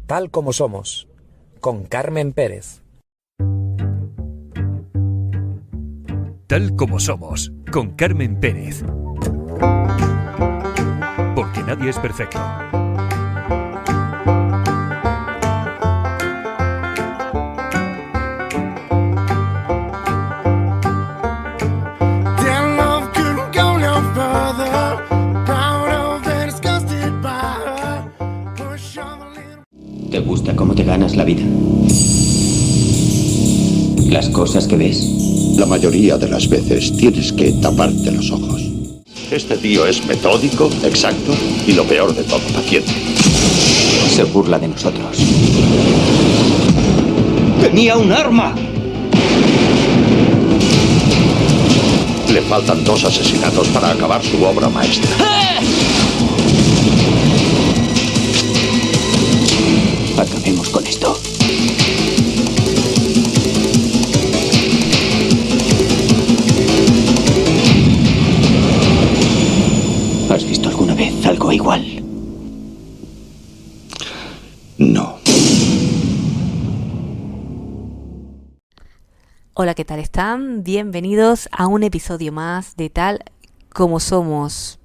Tal como somos, con Carmen Pérez. Tal como somos, con Carmen Pérez. Porque nadie es perfecto. ¿Te gusta cómo te ganas la vida? ¿Las cosas que ves? La mayoría de las veces tienes que taparte los ojos. Este tío es metódico, exacto y lo peor de todo, paciente. Se burla de nosotros. ¡Tenía un arma! Le faltan 2 asesinatos para acabar su obra maestra. Acabemos con esto. ¿Has visto alguna vez algo igual? No. Hola, ¿qué tal están? Bienvenidos a un episodio más de Tal como somos.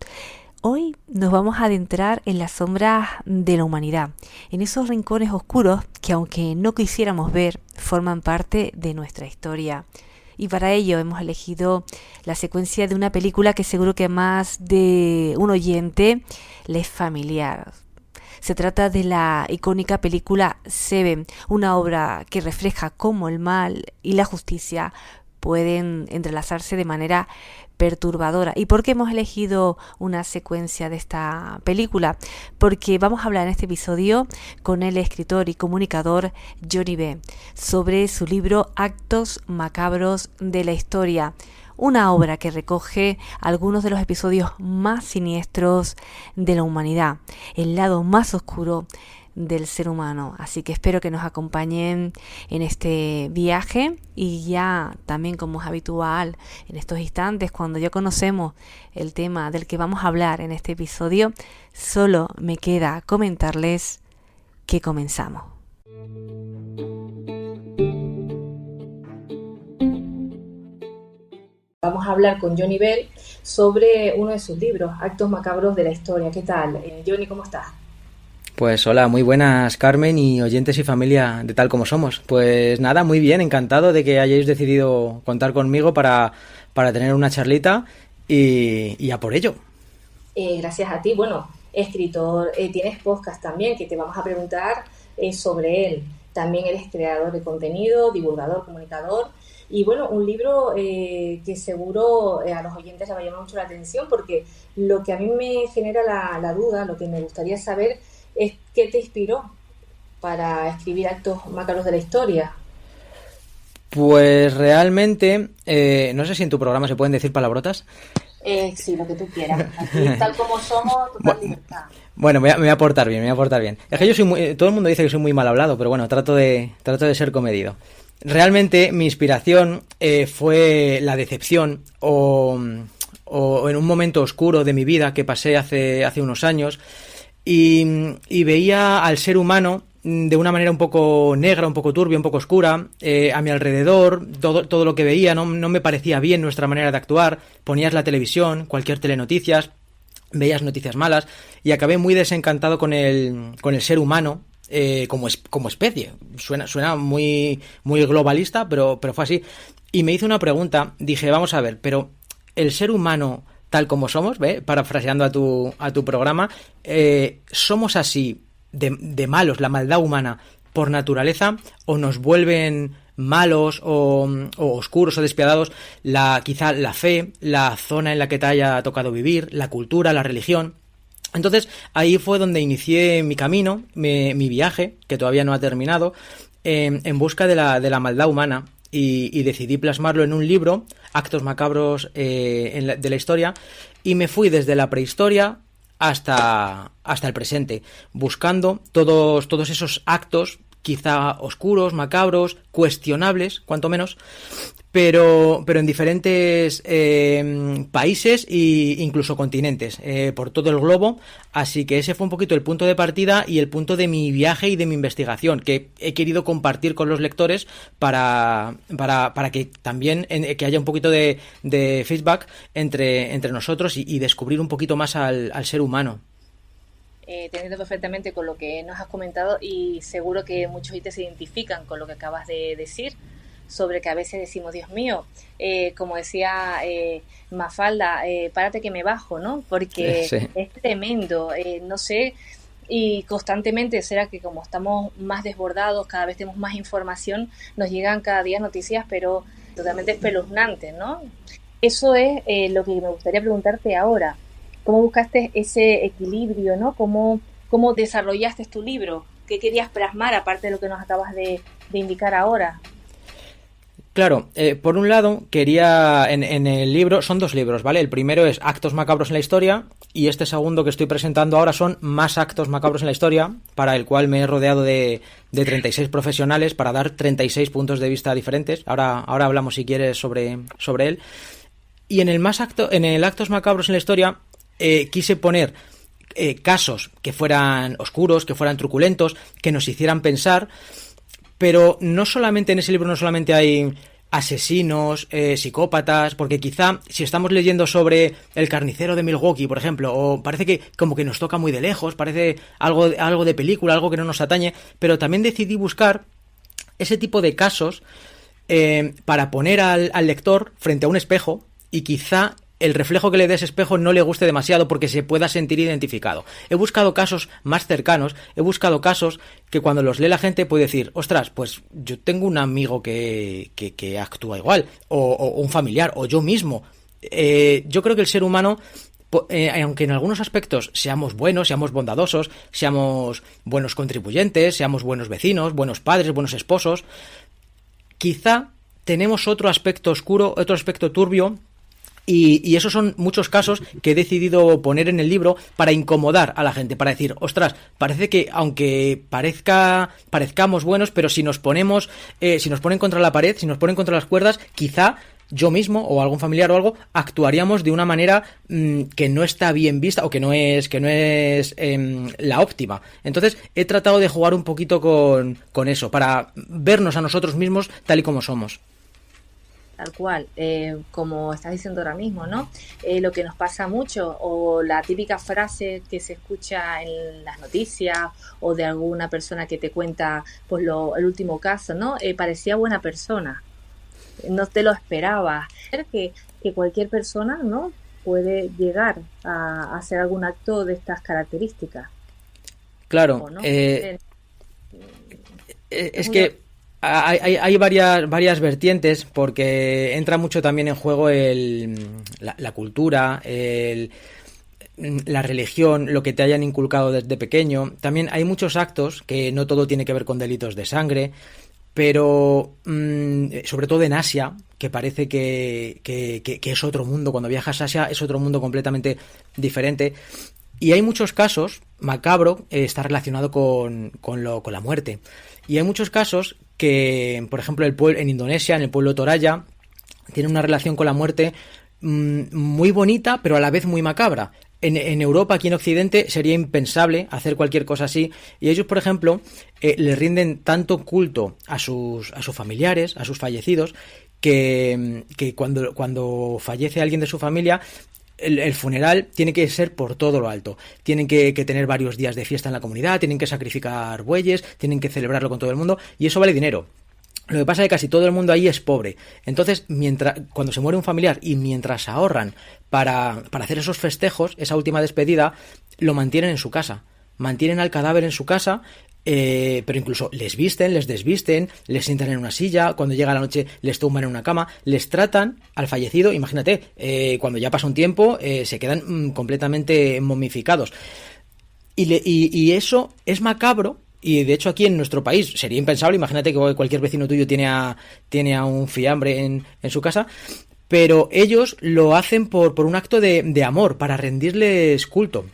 Hoy nos vamos a adentrar en las sombras de la humanidad, en esos rincones oscuros que, aunque no quisiéramos ver, forman parte de nuestra historia. Y para ello hemos elegido la secuencia de una película que seguro que a más de un oyente le es familiar. Se trata de la icónica película Seven, una obra que refleja cómo el mal y la justicia pueden entrelazarse de manera perturbadora. ¿Y por qué hemos elegido una secuencia de esta película? Porque vamos a hablar en este episodio con el escritor y comunicador Johnny B. sobre su libro Actos Macabros de la Historia, una obra que recoge algunos de los episodios más siniestros de la humanidad, el lado más oscuro del ser humano. Así que espero que nos acompañen en este viaje, y ya también, como es habitual en estos instantes, cuando ya conocemos el tema del que vamos a hablar en este episodio, solo me queda comentarles que comenzamos. Vamos a hablar con Johnny Bell sobre uno de sus libros, Actos Macabros de la Historia. ¿Qué tal? Johnny, ¿cómo estás? Pues hola, muy buenas, Carmen, y oyentes y familia de Tal como somos. Pues nada, muy bien, encantado de que hayáis decidido contar conmigo para tener una charlita y a por ello. Gracias a ti. Bueno, escritor, tienes podcast también, que te vamos a preguntar sobre él. También eres creador de contenido, divulgador, comunicador. Y bueno, un libro que seguro a los oyentes les va a llamar mucho la atención, porque lo que a mí me genera la duda, lo que me gustaría saber es qué te inspiró para escribir Actos Macabros de la Historia. Pues realmente, no sé si en tu programa se pueden decir palabrotas. Sí, lo que tú quieras. Aquí, tal como somos, total libertad. Bueno, me voy a portar bien, Es que yo soy todo el mundo dice que soy muy mal hablado, pero bueno, trato de ser comedido. Realmente mi inspiración fue la decepción o en un momento oscuro de mi vida que pasé hace unos años, y veía al ser humano de una manera un poco negra, un poco turbia, un poco oscura, a mi alrededor. Todo lo que veía no me parecía bien nuestra manera de actuar. Ponías la televisión, cualquier telenoticias, veías noticias malas, y acabé muy desencantado con el ser humano como especie. Suena muy, muy globalista, pero fue así. Y me hice una pregunta, dije, vamos a ver, pero el ser humano tal como somos, parafraseando a tu programa, ¿somos así de malos, la maldad humana, por naturaleza, o nos vuelven malos o oscuros o despiadados quizá la fe, la zona en la que te haya tocado vivir, la cultura, la religión? Entonces ahí fue donde inicié mi camino, mi viaje, que todavía no ha terminado, en busca de la maldad humana. Y decidí plasmarlo en un libro, Actos Macabros de la Historia, y me fui desde la prehistoria hasta el presente, buscando todos esos actos, quizá oscuros, macabros, cuestionables, cuanto menos, pero en diferentes países e incluso continentes, por todo el globo. Así que ese fue un poquito el punto de partida y el punto de mi viaje y de mi investigación, que he querido compartir con los lectores para que también que haya un poquito de feedback entre nosotros y descubrir un poquito más al ser humano. Te entiendo perfectamente con lo que nos has comentado y seguro que muchos oyentes se identifican con lo que acabas de decir, sobre que a veces decimos, Dios mío, como decía Mafalda, párate que me bajo, ¿no? Porque sí. Es tremendo, no sé, y constantemente será que como estamos más desbordados, cada vez tenemos más información, nos llegan cada día noticias, pero totalmente espeluznantes, ¿no? Eso es lo que me gustaría preguntarte ahora. ¿Cómo buscaste ese equilibrio, ¿no? ¿Cómo desarrollaste tu libro? ¿Qué querías plasmar, aparte de lo que nos acabas de indicar ahora? Claro, por un lado quería, en el libro, son 2 libros, ¿vale? El primero es Actos macabros en la historia y este segundo que estoy presentando ahora son Más actos macabros en la historia, para el cual me he rodeado de 36 profesionales para dar 36 puntos de vista diferentes. Ahora hablamos, si quieres, sobre él. Y en el Actos macabros en la historia quise poner casos que fueran oscuros, que fueran truculentos, que nos hicieran pensar. Pero no solamente en ese libro hay asesinos, psicópatas, porque quizá si estamos leyendo sobre el carnicero de Milwaukee, por ejemplo, o parece que como que nos toca muy de lejos, parece algo de película, algo que no nos atañe, pero también decidí buscar ese tipo de casos para poner al lector frente a un espejo y quizá el reflejo que le dé ese espejo no le guste demasiado porque se pueda sentir identificado. He buscado casos más cercanos, he buscado casos que cuando los lee la gente puede decir, ostras, pues yo tengo un amigo que actúa igual, o un familiar, o yo mismo. Yo creo que el ser humano, aunque en algunos aspectos seamos buenos, seamos bondadosos, seamos buenos contribuyentes, seamos buenos vecinos, buenos padres, buenos esposos, quizá tenemos otro aspecto oscuro, otro aspecto turbio. Y esos son muchos casos que he decidido poner en el libro para incomodar a la gente, para decir, ostras, parece que aunque parezcamos buenos, pero si nos ponen contra la pared, si nos ponen contra las cuerdas, quizá yo mismo o algún familiar o algo actuaríamos de una manera que no está bien vista o que no es la óptima. Entonces he tratado de jugar un poquito con eso, para vernos a nosotros mismos tal y como somos. Tal cual, como estás diciendo ahora mismo, ¿no? Lo que nos pasa mucho, o la típica frase que se escucha en las noticias, o de alguna persona que te cuenta pues el último caso, ¿no? Parecía buena persona, no te lo esperabas. Que cualquier persona, ¿no?, puede llegar a hacer algún acto de estas características. Claro, ¿no? Es que hay varias vertientes, porque entra mucho también en juego la cultura, la religión, lo que te hayan inculcado desde pequeño. También hay muchos actos que no todo tiene que ver con delitos de sangre, pero sobre todo en Asia, que parece que es otro mundo. Cuando viajas a Asia es otro mundo completamente diferente. Y hay muchos casos, macabro está relacionado con la muerte. Y hay muchos casos que, por ejemplo, en Indonesia, en el pueblo Toraya, tiene una relación con la muerte muy bonita, pero a la vez muy macabra. En Europa, aquí en Occidente, sería impensable hacer cualquier cosa así. Y ellos, por ejemplo, le rinden tanto culto a sus familiares, a sus fallecidos, que cuando fallece alguien de su familia, el funeral tiene que ser por todo lo alto. Tienen que tener varios días de fiesta en la comunidad, tienen que sacrificar bueyes, tienen que celebrarlo con todo el mundo, y eso vale dinero. Lo que pasa es que casi todo el mundo ahí es pobre. Entonces, cuando se muere un familiar y mientras ahorran para hacer esos festejos, esa última despedida, lo mantienen en su casa. Mantienen al cadáver en su casa, pero incluso les visten, les desvisten, les sientan en una silla, cuando llega la noche les tumban en una cama, les tratan al fallecido, imagínate, cuando ya pasa un tiempo, se quedan completamente momificados. Y eso es macabro. Y de hecho aquí en nuestro país sería impensable. Imagínate que cualquier vecino tuyo tiene a un fiambre en su casa, pero ellos lo hacen por un acto de amor, para rendirles culto.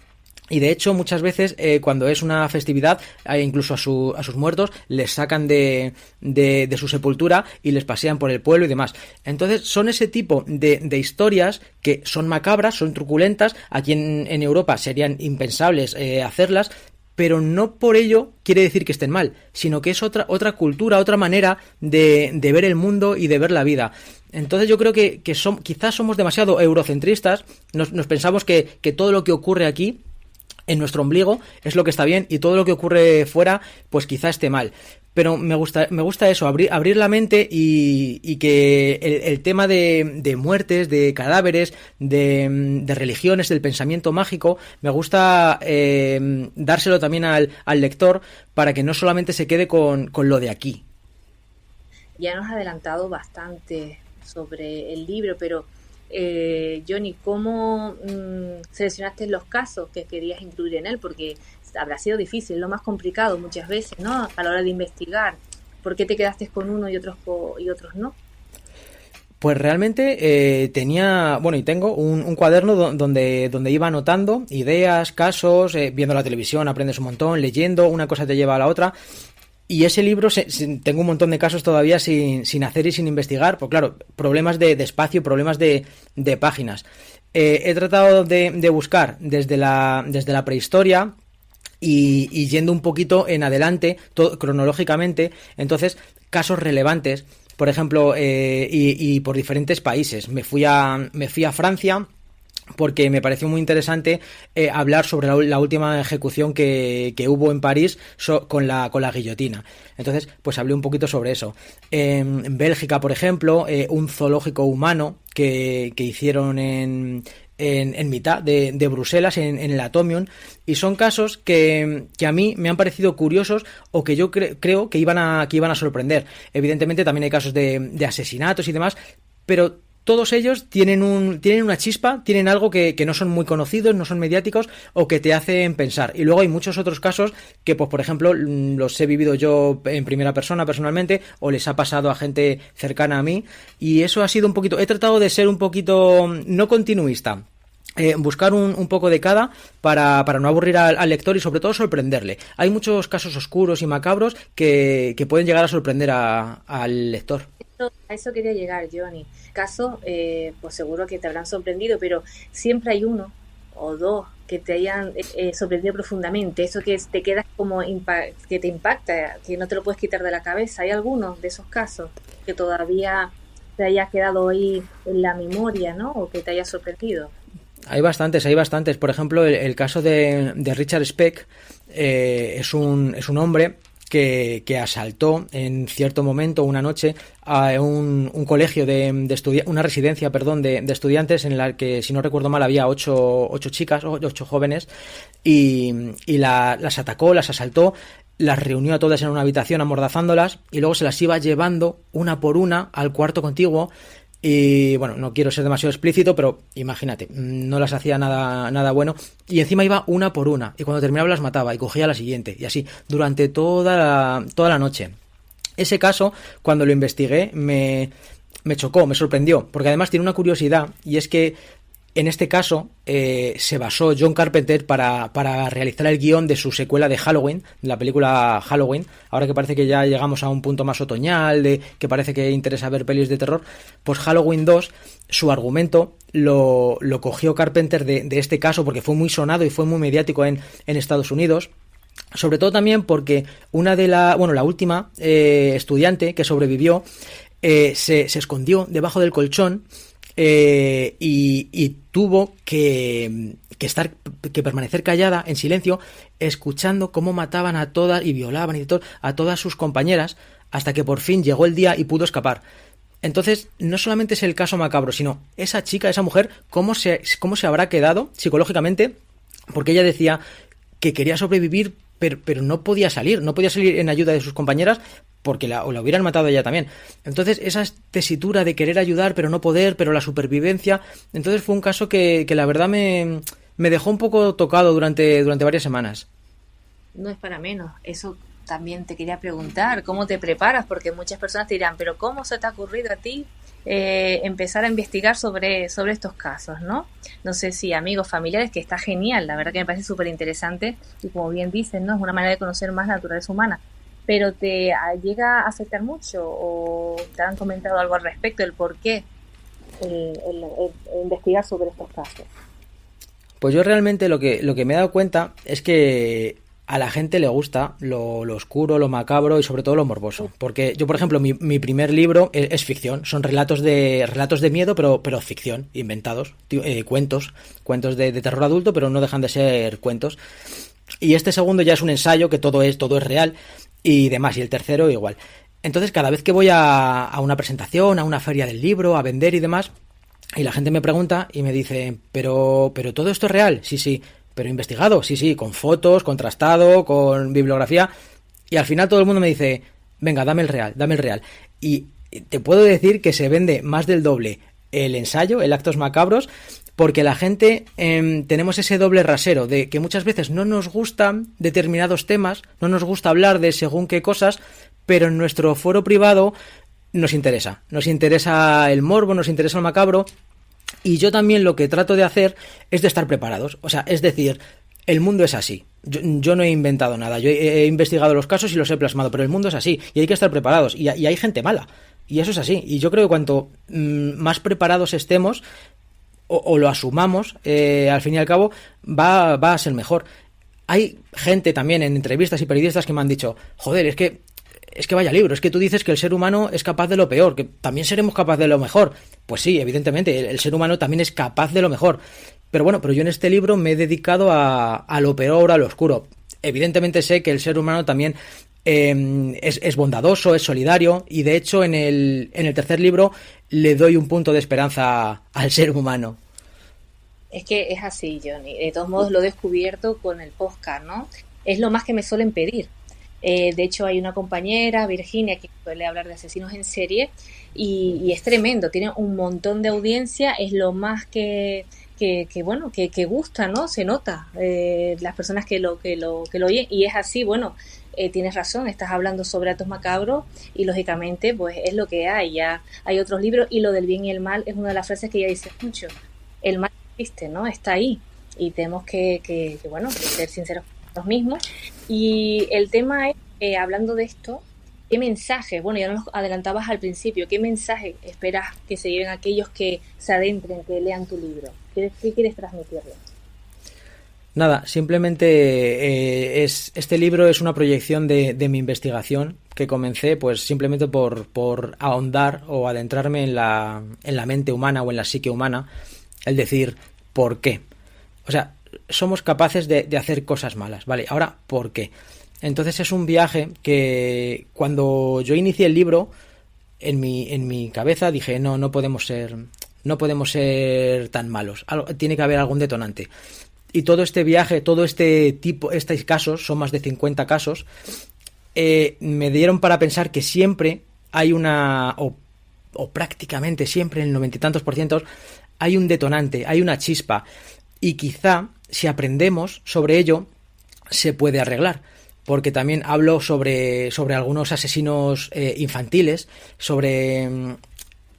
Y de hecho, muchas veces, cuando es una festividad, incluso a sus muertos, les sacan de su sepultura y les pasean por el pueblo y demás. Entonces, son ese tipo de historias que son macabras, son truculentas. Aquí en Europa serían impensables hacerlas, pero no por ello quiere decir que estén mal, sino que es otra cultura, otra manera de ver el mundo y de ver la vida. Entonces yo creo que quizás somos demasiado eurocentristas, nos pensamos que todo lo que ocurre aquí en nuestro ombligo es lo que está bien y todo lo que ocurre fuera pues quizá esté mal. Pero me gusta eso, abrir la mente y que el tema de muertes, de cadáveres, de religiones, del pensamiento mágico, me gusta dárselo también al lector para que no solamente se quede con lo de aquí. Ya nos has adelantado bastante sobre el libro, pero Johnny, ¿cómo seleccionaste los casos que querías incluir en él? Porque habrá sido difícil, lo más complicado muchas veces, ¿no? A la hora de investigar. ¿Por qué te quedaste con uno y otros no? Pues realmente tenía, bueno, y tengo un cuaderno donde iba anotando ideas, casos, viendo la televisión aprendes un montón, leyendo, una cosa te lleva a la otra. Y ese libro, tengo un montón de casos todavía sin hacer y sin investigar, pues claro, problemas de espacio, problemas de páginas. He tratado de buscar desde la prehistoria y yendo un poquito en adelante, cronológicamente, entonces, casos relevantes, por ejemplo, y por diferentes países. Me fui a Francia, porque me pareció muy interesante hablar sobre la última ejecución que hubo en París con la guillotina. Entonces, pues hablé un poquito sobre eso. En Bélgica, por ejemplo, un zoológico humano que hicieron en mitad de Bruselas, en el Atomium, y son casos que a mí me han parecido curiosos o que yo creo que iban a sorprender. Evidentemente también hay casos de asesinatos y demás, pero todos ellos tienen una chispa, tienen algo que no son muy conocidos, no son mediáticos o que te hacen pensar. Y luego hay muchos otros casos que, pues por ejemplo, los he vivido yo en primera persona personalmente o les ha pasado a gente cercana a mí. Y eso ha sido un poquito... He tratado de ser un poquito no continuista. Buscar un poco de cada para no aburrir al lector y sobre todo sorprenderle. Hay muchos casos oscuros y macabros que pueden llegar a sorprender al lector. A eso quería llegar, Johnny. Caso, pues seguro que te habrán sorprendido, pero siempre hay uno o dos que te hayan sorprendido profundamente. Eso que te quedas como que te impacta, que no te lo puedes quitar de la cabeza. ¿Hay algunos de esos casos que todavía te haya quedado ahí en la memoria, ¿no? O que te haya sorprendido. Hay bastantes. Por ejemplo, el caso de Richard Speck es un hombre que asaltó en cierto momento, una noche, a un colegio una residencia, de estudiantes en la que, si no recuerdo mal, había 8 chicas, 8 jóvenes, y las atacó, las asaltó, las reunió a todas en una habitación amordazándolas y luego se las iba llevando una por una al cuarto contiguo. Y bueno, no quiero ser demasiado explícito, pero imagínate, no las hacía nada bueno, y encima iba una por una, y cuando terminaba las mataba y cogía la siguiente, y así durante toda la noche. Ese caso, cuando lo investigué, me chocó, me sorprendió, porque además tiene una curiosidad, y es que en este caso se basó John Carpenter para realizar el guión de su secuela de Halloween, de la película Halloween. Ahora que parece que ya llegamos a un punto más otoñal, de que parece que interesa ver pelis de terror, pues Halloween 2, su argumento lo cogió Carpenter de este caso porque fue muy sonado y fue muy mediático en Estados Unidos. Sobre todo también porque la última estudiante que sobrevivió se escondió debajo del colchón. Y tuvo que permanecer callada en silencio, escuchando cómo mataban a todas y violaban y todo a todas sus compañeras, hasta que por fin llegó el día y pudo escapar. Entonces, no solamente es el caso macabro, sino esa chica, esa mujer, cómo se habrá quedado psicológicamente, porque ella decía que quería sobrevivir, pero no podía salir en ayuda de sus compañeras, porque la hubieran matado a ella también. Entonces, esa tesitura de querer ayudar, pero no poder, pero la supervivencia. Entonces fue un caso que la verdad me dejó un poco tocado durante varias semanas. No es para menos. Eso también te quería preguntar. ¿Cómo te preparas? Porque muchas personas te dirán, pero ¿cómo se te ha ocurrido a ti empezar a investigar sobre estos casos, ¿no? No sé si amigos, familiares, que está genial, la verdad que me parece súper interesante y como bien dicen, ¿no? Es una manera de conocer más la naturaleza humana. Pero ¿te llega a afectar mucho o te han comentado algo al respecto, el por qué el investigar sobre estos casos? Pues yo realmente lo que me he dado cuenta es que a la gente le gusta lo oscuro, lo macabro y sobre todo lo morboso. Porque yo, por ejemplo, mi primer libro es ficción. Son relatos de miedo, pero ficción, inventados. Cuentos de terror adulto, pero no dejan de ser cuentos. Y este segundo ya es un ensayo, que todo es real y demás. Y el tercero igual. Entonces, cada vez que voy a una presentación, a una feria del libro, a vender y demás, y la gente me pregunta y me dice, pero ¿todo esto es real? Sí. Pero investigado, sí, con fotos, contrastado, con bibliografía. Y al final todo el mundo me dice, venga, dame el real. Y te puedo decir que se vende más del doble el ensayo, el Actos Macabros, porque la gente tenemos ese doble rasero de que muchas veces no nos gustan determinados temas, no nos gusta hablar de según qué cosas, pero en nuestro foro privado nos interesa el morbo, nos interesa el macabro. Y yo también lo que trato de hacer es de estar preparados. O sea, es decir, el mundo es así. Yo no he inventado nada. Yo he investigado los casos y los he plasmado, pero el mundo es así. Y hay que estar preparados. Y hay gente mala. Y eso es así. Y yo creo que cuanto más preparados estemos o lo asumamos, al fin y al cabo, va a ser mejor. Hay gente también en entrevistas y periodistas que me han dicho, joder, es que vaya libro, es que tú dices que el ser humano es capaz de lo peor, que también seremos capaces de lo mejor. Pues sí, evidentemente, el ser humano también es capaz de lo mejor. Pero bueno, yo en este libro me he dedicado a lo peor, a lo oscuro. Evidentemente sé que el ser humano también es bondadoso, es solidario, y de hecho en el tercer libro le doy un punto de esperanza al ser humano. Es que es así, Johnny. De todos modos lo he descubierto con el podcast, ¿no? Es lo más que me suelen pedir. De hecho hay una compañera, Virginia, que suele hablar de asesinos en serie y es tremendo, tiene un montón de audiencia, es lo más que gusta, ¿no? Se nota las personas que lo oyen, y es así, tienes razón, estás hablando sobre actos macabros y lógicamente pues es lo que hay, ya hay otros libros, y lo del bien y el mal es una de las frases que ella dice mucho, el mal existe, ¿no? Está ahí y tenemos que ser sinceros con nosotros mismos. Y el tema es, hablando de esto, ¿qué mensaje? Bueno, ya nos adelantabas al principio, ¿qué mensaje esperas que se lleven aquellos que se adentren, que lean tu libro? ¿Qué quieres transmitirles? Nada, simplemente este libro es una proyección de mi investigación que comencé pues simplemente por ahondar o adentrarme en la mente humana o en la psique humana, el decir, ¿por qué? O sea, somos capaces de hacer cosas malas, ¿vale? Ahora, ¿por qué? Entonces es un viaje que cuando yo inicié el libro, en mi cabeza dije, no podemos ser tan malos, tiene que haber algún detonante. Y todo este viaje, todo estos casos, son más de 50 casos, me dieron para pensar que siempre hay o prácticamente siempre, en el 90 y tantos %, hay un detonante, hay una chispa. Y quizá, si aprendemos sobre ello, se puede arreglar. Porque también hablo sobre algunos asesinos infantiles, sobre,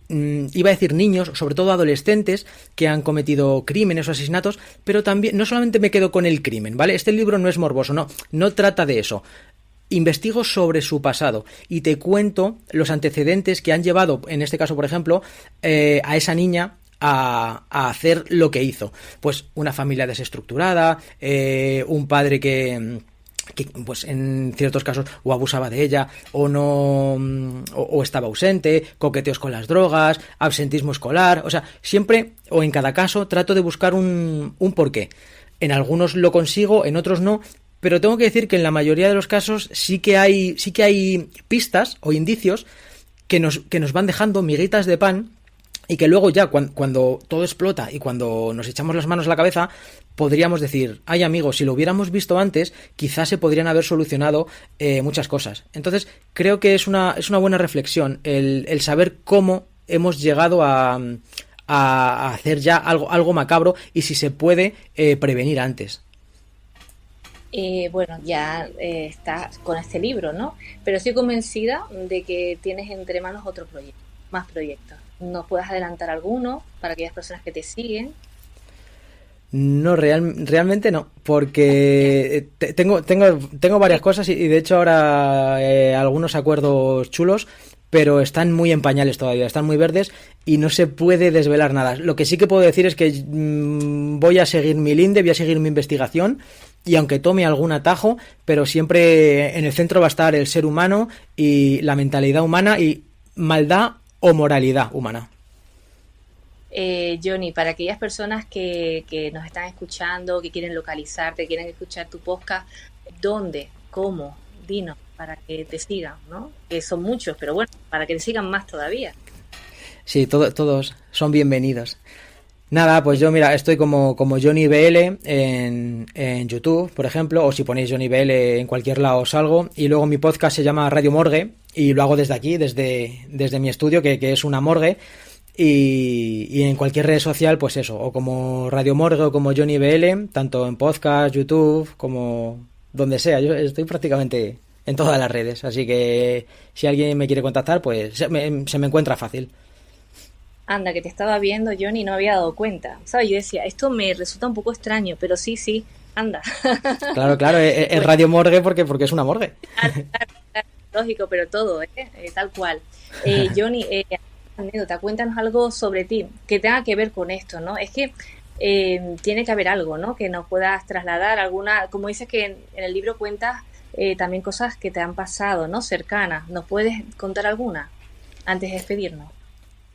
iba a decir niños, sobre todo adolescentes, que han cometido crímenes o asesinatos, pero también, no solamente me quedo con el crimen, ¿vale? Este libro no es morboso, no trata de eso. Investigo sobre su pasado y te cuento los antecedentes que han llevado, en este caso, por ejemplo, a esa niña a hacer lo que hizo. Pues una familia desestructurada, un padre que pues en ciertos casos o abusaba de ella o estaba ausente, coqueteos con las drogas, absentismo escolar. O sea, siempre o en cada caso trato de buscar un porqué. En algunos lo consigo, en otros no, pero tengo que decir que en la mayoría de los casos sí que hay pistas o indicios que nos van dejando miguitas de pan, y que luego ya cuando todo explota y cuando nos echamos las manos a la cabeza, podríamos decir, ay amigos, si lo hubiéramos visto antes, quizás se podrían haber solucionado muchas cosas. Entonces creo que es una buena reflexión el saber cómo hemos llegado a hacer ya algo macabro, y si se puede prevenir antes. Ya estás con este libro, ¿no? Pero estoy convencida de que tienes entre manos otro proyecto, más proyectos. ¿Nos puedes adelantar alguno para aquellas personas que te siguen? No, realmente no, porque tengo varias cosas y de hecho ahora algunos acuerdos chulos, pero están muy en pañales todavía, están muy verdes y no se puede desvelar nada. Lo que sí que puedo decir es que voy a seguir mi linde, voy a seguir mi investigación y aunque tome algún atajo, pero siempre en el centro va a estar el ser humano y la mentalidad humana y maldad o moralidad humana. Johnny, para aquellas personas que nos están escuchando, que quieren localizarte, quieren escuchar tu podcast, ¿dónde? ¿Cómo? Dinos, para que te sigan, ¿no? Que son muchos, pero bueno, para que te sigan más todavía. Sí, todos son bienvenidos. Nada, pues yo mira, estoy como Johnny BL en YouTube, por ejemplo, o si ponéis Johnny BL en cualquier lado os salgo. Y luego mi podcast se llama Radio Morgue y lo hago desde aquí, desde mi estudio, que es una morgue. Y en cualquier red social, pues eso, o como Radio Morgue o como Johnny BL, tanto en podcast, YouTube, como donde sea. Yo estoy prácticamente en todas las redes, así que si alguien me quiere contactar, pues se me encuentra fácil. Anda, que te estaba viendo, Johnny, y no me había dado cuenta. ¿Sabes? Yo decía, esto me resulta un poco extraño, pero sí, anda. Claro, es Radio Morgue porque es una morgue. Claro, lógico, pero todo, tal cual. Johnny, anécdota, cuéntanos algo sobre ti que tenga que ver con esto, ¿no? Es que tiene que haber algo, ¿no? Que nos puedas trasladar alguna, como dices que en el libro cuentas también cosas que te han pasado, ¿no? Cercanas. ¿Nos puedes contar alguna antes de despedirnos?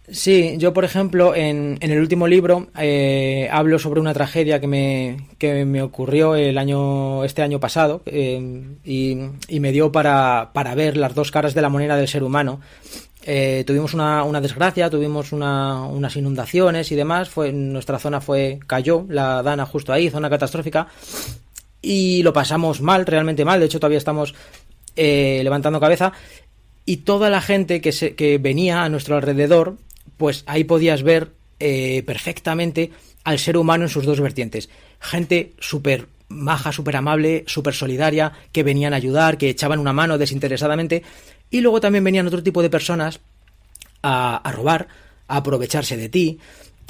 Sí, yo por ejemplo en el último libro hablo sobre una tragedia que me ocurrió este año pasado y me dio para ver las dos caras de la moneda del ser humano. Tuvimos una desgracia, tuvimos unas inundaciones y demás, nuestra zona cayó la Dana justo ahí, zona catastrófica, y lo pasamos mal, realmente mal, de hecho todavía estamos levantando cabeza, y toda la gente que venía a nuestro alrededor, pues ahí podías ver perfectamente al ser humano en sus dos vertientes. Gente súper maja, súper amable, súper solidaria, que venían a ayudar, que echaban una mano desinteresadamente, y luego también venían otro tipo de personas a robar, a aprovecharse de ti,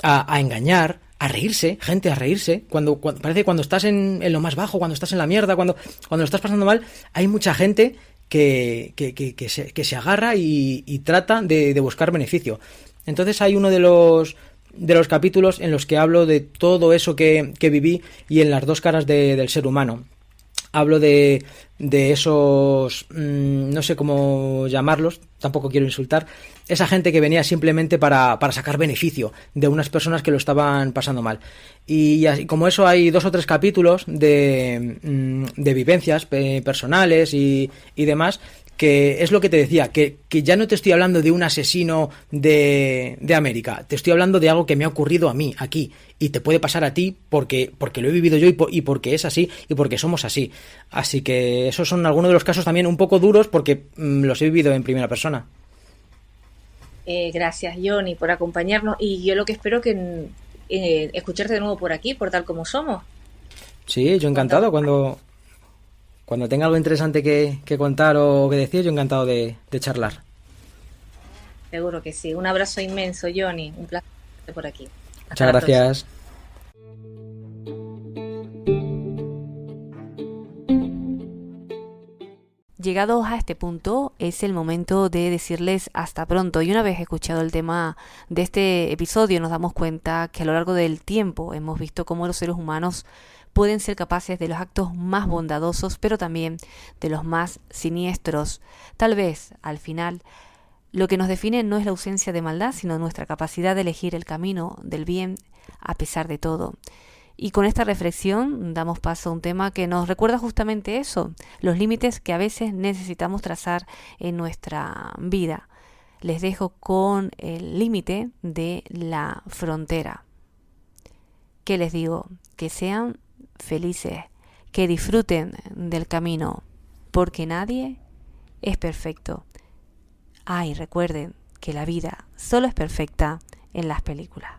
a engañar, a reírse, gente a reírse, parece que cuando estás en lo más bajo, cuando estás en la mierda, cuando lo estás pasando mal, hay mucha gente que se agarra y trata de buscar beneficio. Entonces hay uno de los capítulos en los que hablo de todo eso que viví y en las dos caras del ser humano. Hablo de esos, no sé cómo llamarlos, tampoco quiero insultar, esa gente que venía simplemente para sacar beneficio de unas personas que lo estaban pasando mal. Y así, como eso hay 2 o 3 capítulos de vivencias personales y demás, que es lo que te decía, que ya no te estoy hablando de un asesino de América, te estoy hablando de algo que me ha ocurrido a mí, aquí, y te puede pasar a ti porque lo he vivido yo y porque es así, y porque somos así. Así que esos son algunos de los casos también un poco duros porque los he vivido en primera persona. Gracias, Johnny, por acompañarnos, y yo lo que espero que escucharte de nuevo por aquí, por Tal Como Somos. Sí, yo encantado, cuando tenga algo interesante que contar o que decir, yo encantado de charlar. Seguro que sí. Un abrazo inmenso, Johnny. Un placer estar por aquí. Muchas gracias. Llegados a este punto, es el momento de decirles hasta pronto. Y una vez escuchado el tema de este episodio, nos damos cuenta que a lo largo del tiempo hemos visto cómo los seres humanos pueden ser capaces de los actos más bondadosos, pero también de los más siniestros. Tal vez, al final, lo que nos define no es la ausencia de maldad, sino nuestra capacidad de elegir el camino del bien a pesar de todo. Y con esta reflexión damos paso a un tema que nos recuerda justamente eso, los límites que a veces necesitamos trazar en nuestra vida. Les dejo con el límite de la frontera. ¿Qué les digo? Que sean felices, que disfruten del camino, porque nadie es perfecto. Y recuerden que la vida solo es perfecta en las películas.